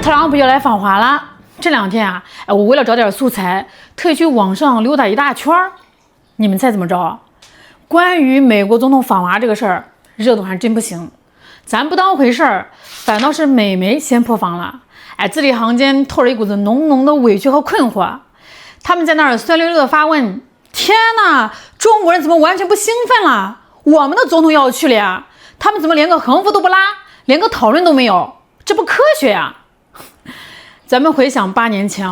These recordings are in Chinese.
特朗普要来访华了。这两天啊，我为了找点素材，特意去网上溜达一大圈儿。你们猜怎么着？关于美国总统访华这个事儿，热度还真不行。咱不当回事儿，反倒是美媒先破防了。字里行间透着一股子浓浓的委屈和困惑。他们在那儿酸溜溜的发问：天哪，中国人怎么完全不兴奋了？我们的总统要去了呀，他们怎么连个横幅都不拉，连个讨论都没有？这不科学呀！咱们回想8年前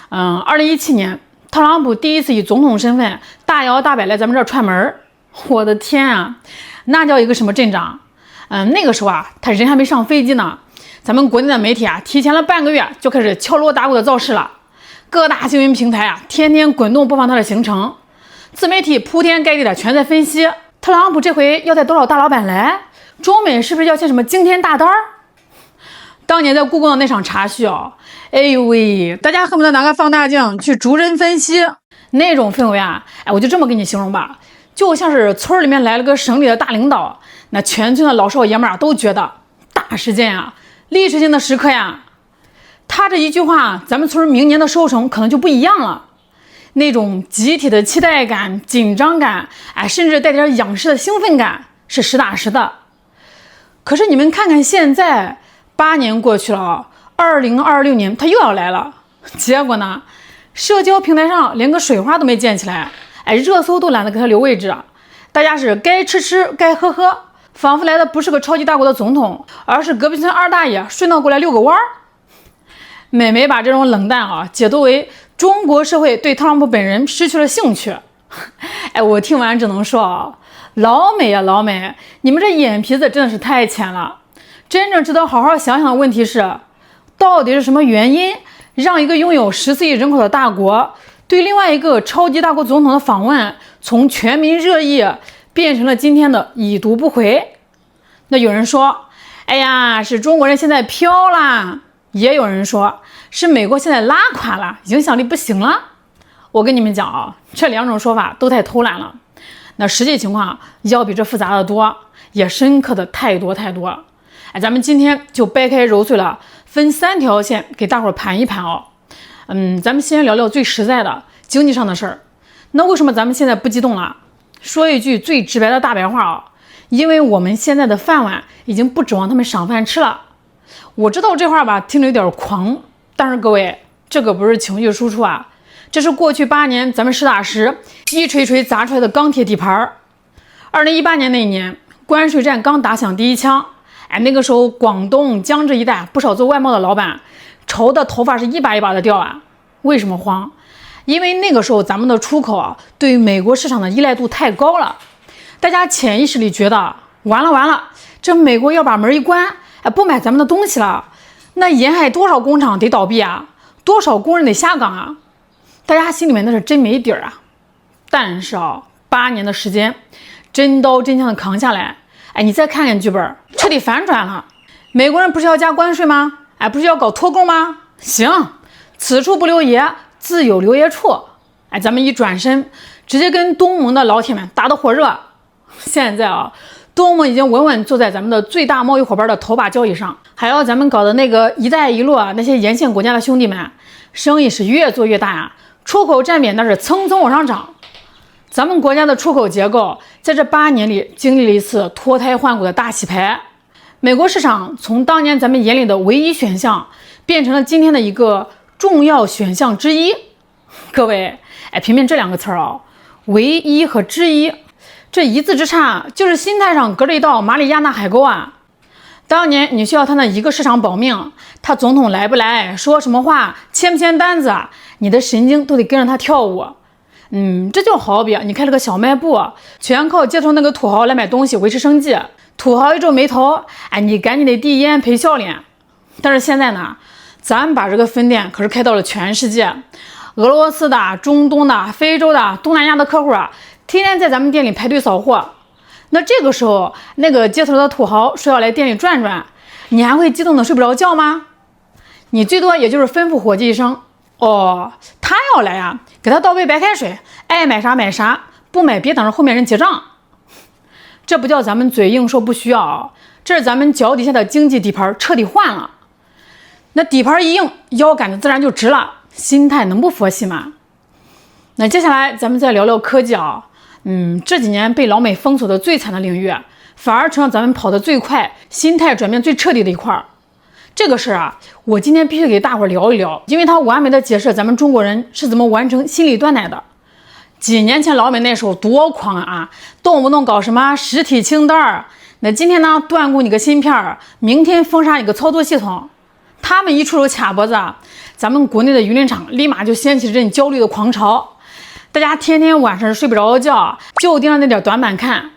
2017年，特朗普第一次以总统身份大摇大摆来咱们这儿串门，我的天啊，那叫一个什么阵仗！那个时候啊，他人还没上飞机呢，咱们国内的媒体啊，提前了半个月就开始敲锣打鼓的造势了，各大新闻平台啊，天天滚动播放他的行程，自媒体铺天盖地的全在分析特朗普这回要带多少大老板来，中美是不是要签什么惊天大单儿？当年在故宫的那场茶叙哎呦喂，大家恨不得拿个放大镜去逐帧分析那种氛围啊！我就这么给你形容吧，就像是村里面来了个省里的大领导，那全村的老少爷们都觉得大事件啊，历史性的时刻呀。他这一句话，咱们村明年的收成可能就不一样了。那种集体的期待感、紧张感，甚至带点仰视的兴奋感，是实打实的。可是你们看看现在，8年过去了，2026年他又要来了，结果呢，社交平台上连个水花都没溅起来，热搜都懒得给他留位置，大家是该吃吃该喝喝，仿佛来的不是个超级大国的总统，而是隔壁村二大爷顺道过来遛个弯儿。美媒把这种冷淡解读为中国社会对特朗普本人失去了兴趣。我听完只能说老美啊老美，你们这眼皮子真的是太浅了。真正值得好好想想的问题是，到底是什么原因让一个拥有14亿人口的大国对另外一个超级大国总统的访问从全民热议变成了今天的已读不回？那有人说，哎呀，是中国人现在飘啦，也有人说是美国现在拉垮了，影响力不行了。我跟你们讲这两种说法都太偷懒了。那实际情况要比这复杂的多，也深刻的太多太多。咱们今天就掰开揉碎了，分3条线给大伙儿盘一盘咱们先聊聊最实在的经济上的事儿。那为什么咱们现在不激动了？说一句最直白的大白话因为我们现在的饭碗已经不指望他们赏饭吃了。我知道这话吧，听着有点狂，但是各位，这个不是情绪输出这是过去8年咱们实打实一锤锤砸出来的钢铁底盘。2018年那一年，关税战刚打响第一枪，那个时候广东江浙一带不少做外贸的老板愁的头发是一把一把的掉为什么慌？因为那个时候咱们的出口对于美国市场的依赖度太高了，大家潜意识里觉得完了，这美国要把门一关，不买咱们的东西了，那沿海多少工厂得倒闭多少工人得下岗大家心里面那是真没底儿但是8年的时间，真刀真枪的扛下来，你再看看剧本，彻底反转了。美国人不是要加关税吗？不是要搞脱钩吗？行，此处不留爷，自有留爷处。咱们一转身，直接跟东盟的老铁们打得火热。现在东盟已经稳稳坐在咱们的最大贸易伙伴的头把交椅上，还有咱们搞的那个一带一路那些沿线国家的兄弟们，生意是越做越大出口占比那是蹭蹭往上涨。咱们国家的出口结构在这8年里经历了一次脱胎换骨的大洗牌，美国市场从当年咱们眼里的唯一选项变成了今天的一个重要选项之一。各位，评评这2个词唯一和之一，这一字之差就是心态上隔着一道马里亚纳海沟当年你需要他那一个市场保命，他总统来不来，说什么话，签不签单子你的神经都得跟着他跳舞。这就好比你开了个小卖部，全靠街头那个土豪来买东西维持生计，土豪一皱眉头，你赶紧得递烟赔笑脸。但是现在呢，咱们把这个分店可是开到了全世界，俄罗斯的、中东的、非洲的、东南亚的客户天天在咱们店里排队扫货。那这个时候，那个街头的土豪说要来店里转转，你还会激动的睡不着觉吗？你最多也就是吩咐伙计一声，他要来给他倒杯白开水，爱买啥买啥，不买别等着后面人结账。这不叫咱们嘴硬说不需要，这是咱们脚底下的经济底盘彻底换了。那底盘一硬，腰杆子自然就直了，心态能不佛系吗？那接下来咱们再聊聊科技啊。这几年被老美封锁的最惨的领域，反而成了咱们跑得最快、心态转变最彻底的一块。这个事儿啊，我今天必须给大伙聊一聊，因为它完美的解释咱们中国人是怎么完成心理断奶的。几年前老美那时候多狂啊，动不动搞什么实体清单，那今天呢断供你个芯片，明天封杀你个操作系统。他们一出手卡脖子，咱们国内的舆论场立马就掀起了这阵焦虑的狂潮。大家天天晚上睡不着觉，就盯着那点短板看。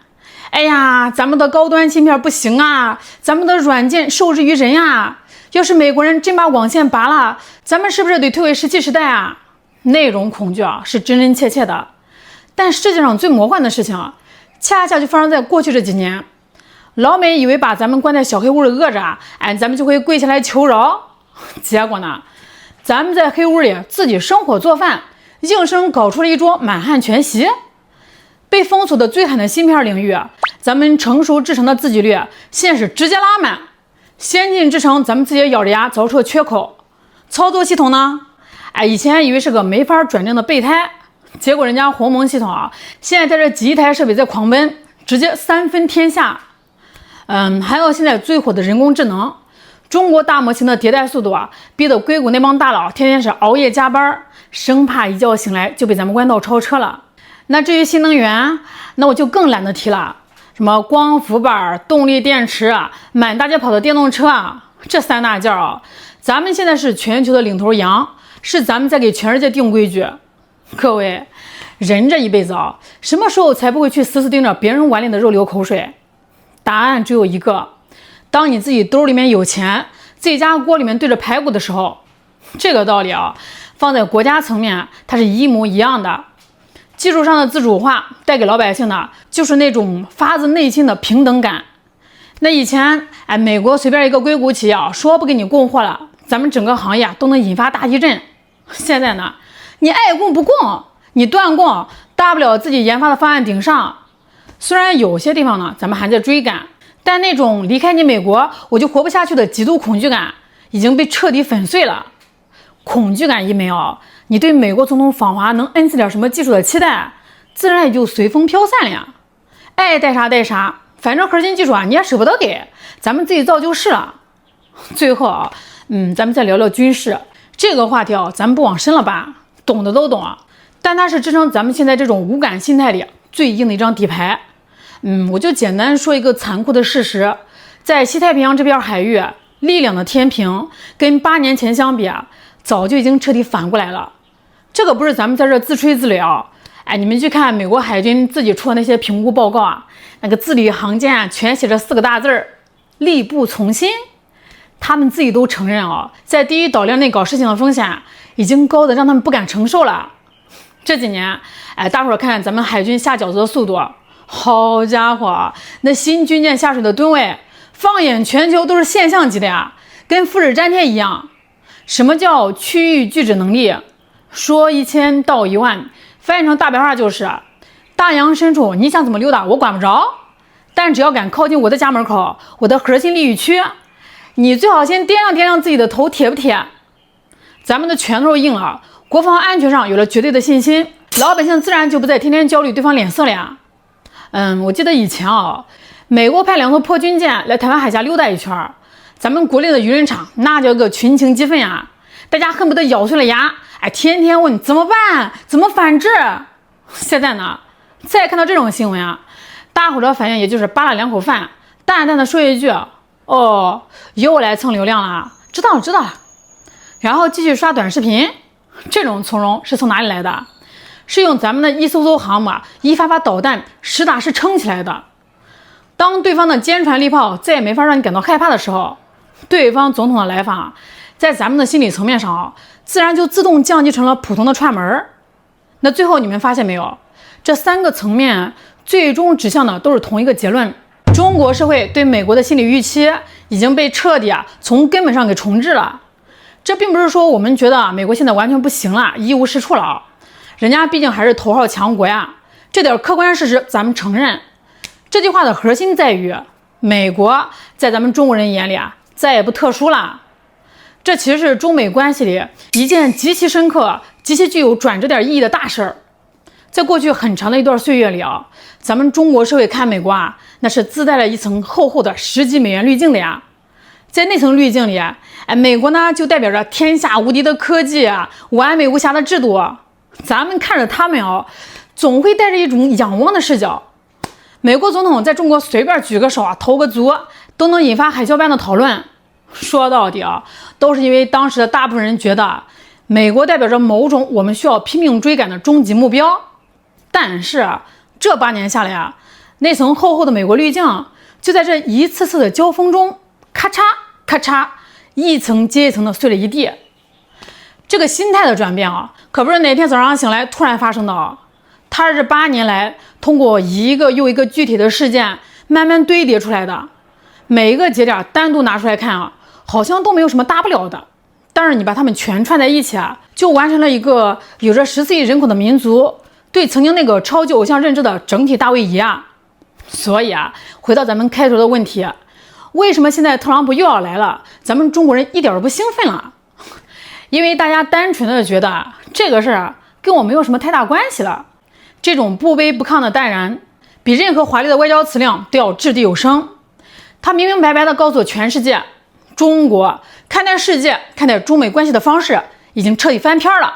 哎呀，咱们的高端芯片不行啊，咱们的软件受制于人呀。要是美国人真把网线拔了，咱们是不是得退回17时代啊？内容恐惧啊，是真真切切的。但世界上最魔幻的事情，恰恰就发生在过去这几年。老美以为把咱们关在小黑屋里饿着，咱们就会跪下来求饶。结果呢，咱们在黑屋里自己生火做饭，硬生搞出了一桌满汉全席。被封锁的最狠的芯片领域，咱们成熟制程的自给率现在是直接拉满，先进制程咱们自己咬着牙凿出了缺口。操作系统呢，以前以为是个没法转正的备胎，结果人家鸿蒙系统啊，现在带着几亿台设备在狂奔，直接3分天下。还有现在最火的人工智能，中国大模型的迭代速度啊，逼得硅谷那帮大佬天天是熬夜加班，生怕一觉醒来就被咱们弯道超车了。那至于新能源，那我就更懒得提了，什么光伏板、动力电池啊，满大街跑的电动车啊，这三大件啊，咱们现在是全球的领头羊，是咱们在给全世界定规矩。各位，人这一辈子啊，什么时候才不会去死死盯着别人碗里的肉流口水？答案只有一个，当你自己兜里面有钱，自己家锅里面对着排骨的时候。这个道理啊，放在国家层面，它是一模一样的。技术上的自主化带给老百姓的就是那种发自内心的平等感。那以前美国随便一个硅谷企业说不给你供货了，咱们整个行业都能引发大地震。现在呢，你爱供不供，你断供，大不了自己研发的方案顶上。虽然有些地方呢咱们还在追赶，但那种离开你美国我就活不下去的极度恐惧感已经被彻底粉碎了。恐惧感一没有，你对美国总统访华能恩赐点什么技术的期待，自然也就随风飘散了呀。爱带啥带啥，反正核心技术你也舍不得给，咱们自己造就是了。最后咱们再聊聊军事这个话题咱们不往深了吧，懂的都懂但它是支撑咱们现在这种无感心态里最硬的一张底牌。我就简单说一个残酷的事实，在西太平洋这片海域，力量的天平跟8年前相比早就已经彻底反过来了。这个不是咱们在这自吹自擂你们去看美国海军自己出的那些评估报告那个字里行间全写着4个大字儿：力不从心。他们自己都承认在第一岛链内搞事情的风险已经高的让他们不敢承受了。这几年大伙儿看咱们海军下饺子的速度，好家伙，那新军舰下水的吨位，放眼全球都是现象级的呀，跟复制粘贴一样。什么叫区域拒止能力？说1000道10000，翻译成大白话就是：大洋深处你想怎么溜达我管不着，但只要敢靠近我的家门口，我的核心利益区，你最好先掂量掂量自己的头铁不铁。咱们的拳头硬了，国防安全上有了绝对的信心，老百姓自然就不再天天焦虑对方脸色了呀。我记得以前美国派2艘破军舰来台湾海峡溜达一圈，咱们国内的舆论场那叫个群情激愤呀，大家恨不得咬碎了牙，天天问怎么办，怎么反制。现在呢，再看到这种新闻大伙的反应也就是扒拉2口饭，淡淡的说一句：哦，又来蹭流量了，知道了知道了，然后继续刷短视频。这种从容是从哪里来的？是用咱们的一艘艘航母一发发导弹实打实撑起来的。当对方的坚船利炮再也没法让你感到害怕的时候，对方总统的来访在咱们的心理层面上自然就自动降级成了普通的串门。那最后你们发现没有，这3个层面最终指向的都是同一个结论：中国社会对美国的心理预期已经被彻底从根本上给重置了。这并不是说我们觉得美国现在完全不行了，一无是处了人家毕竟还是头号强国呀，这点客观事实咱们承认。这句话的核心在于，美国在咱们中国人眼里再也不特殊了。这其实是中美关系里一件极其深刻、极其具有转折点意义的大事儿。在过去很长的一段岁月里啊，咱们中国社会看美国啊，那是自带了一层厚厚的10几美元滤镜的呀。在那层滤镜里，美国呢就代表着天下无敌的科技啊，完美无瑕的制度。咱们看着他们啊，总会带着一种仰望的视角。美国总统在中国随便举个手啊，投个足，都能引发海啸般的讨论。说到底啊，都是因为当时的大部分人觉得美国代表着某种我们需要拼命追赶的终极目标。但是这8年下来啊，那层厚厚的美国滤镜就在这一次次的交锋中，咔嚓咔嚓，一层接一层的碎了一地。这个心态的转变啊，可不是哪天早上醒来突然发生的啊，它是这8年来通过一个又一个具体的事件慢慢堆叠出来的。每一个节点单独拿出来看啊，好像都没有什么大不了的，但是你把它们全串在一起啊，就完成了一个有着14亿人口的民族对曾经那个超级偶像认知的整体大位移啊。所以啊，回到咱们开头的问题，为什么现在特朗普又要来了，咱们中国人一点都不兴奋了？因为大家单纯的觉得这个事儿跟我没有什么太大关系了。这种不卑不亢的淡然，比任何华丽的外交辞令都要掷地有声。他明明白白地告诉全世界，中国看待世界、看待中美关系的方式已经彻底翻篇了。